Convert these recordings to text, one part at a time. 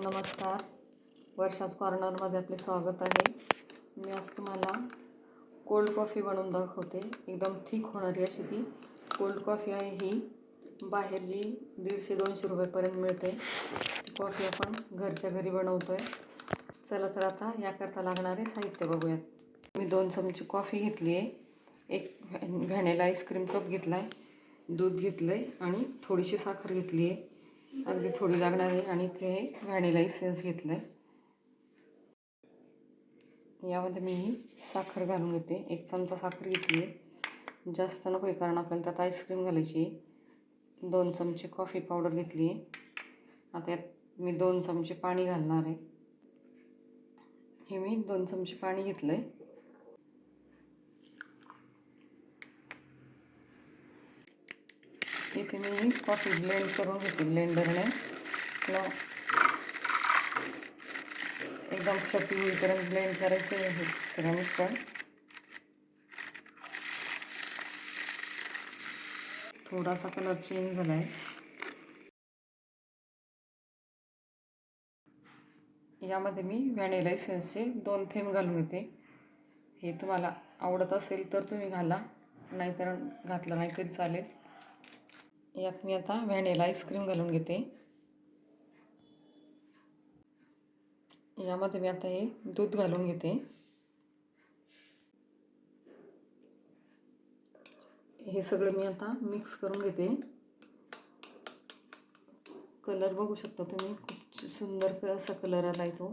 नमस्कार. वर्षाच कॉर्नरमध्ये आपले स्वागत आहे. मी आज तुम्हाला कोल्ड कॉफी बनवून दाखवते. एकदम थिक होणारी अशी ती कोल्ड कॉफी आहे. ही बाहेर जी 150-200 रुपयापर्यंत मिळते ती कॉफी आपण घरच्या घरी बनवतो आहे. चला तर आता याकरता लागणारे साहित्य बघूयात. मी 2 चमचे कॉफी घेतली आहे, एक व्हॅनिला आईस्क्रीम कप घेतला आहे, दूध घेतलं आहे आणि थोडीशी साखर घेतली आहे, अगदी थोडी लागणार आहे, आणि ते व्हॅनिला इसेन्स घेतलं आहे. यामध्ये मी साखर घालून घेते. 1 चमचा साखर घेतली आहे, जास्त नको आहे कारण आपल्याला त्यात आईस्क्रीम घालायची आहे. 2 चमचे कॉफी पावडर घेतली आहे. आता यात मी 2 चमचे पाणी घालणार आहे. हे मी 2 चमचे पाणी घेतलं आहे. इथे मी कॉफी ब्लेंड करून घेते ब्लेंडरने. एकदम फ्लफी होईपर्यंत ब्लेंड करायचे आहे सगळं मिश्रण. थोडासा कलर चेंज झाला आहे. यामध्ये मी व्हॅनिला इसेन्सचे 2 थेंब घालून घेते. हे तुम्हाला आवडत असेल तर तुम्ही घाला, नाहीतर घातलं नाही तरी चालेल. यात मी आता व्हॅनिला आईस्क्रीम घालून घेते. यामध्ये मी आता हे दूध घालून घेते. हे सगळं मी आता मिक्स करून घेते. कलर बघू शकता तुम्ही, खूप सुंदर असा कलर आला आहे तो.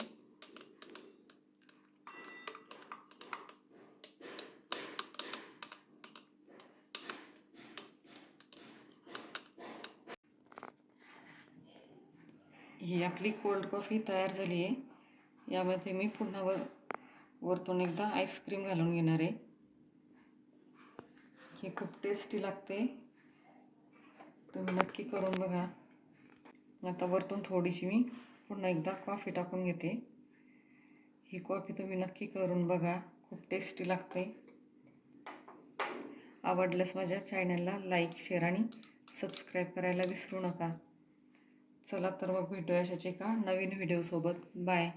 ही आपली कोल्ड कॉफी तयार झाली आहे. यामध्ये मी पुन्हा वरतून एकदा आईस्क्रीम घालून घेणार आहे. ही खूप टेस्टी लागते, तुम्ही नक्की करून बघा. आता वरतून थोडीशी मी पुन्हा एकदा कॉफी टाकून घेते. ही कॉफी तुम्ही नक्की करून बघा, खूप टेस्टी लागते. आवडल्यास माझ्या चॅनलला लाईक, शेअर आणि सबस्क्राईब करायला विसरू नका. चला तर मग भेटूया अशाच एका नवीन व्हिडिओसोबत. बाय.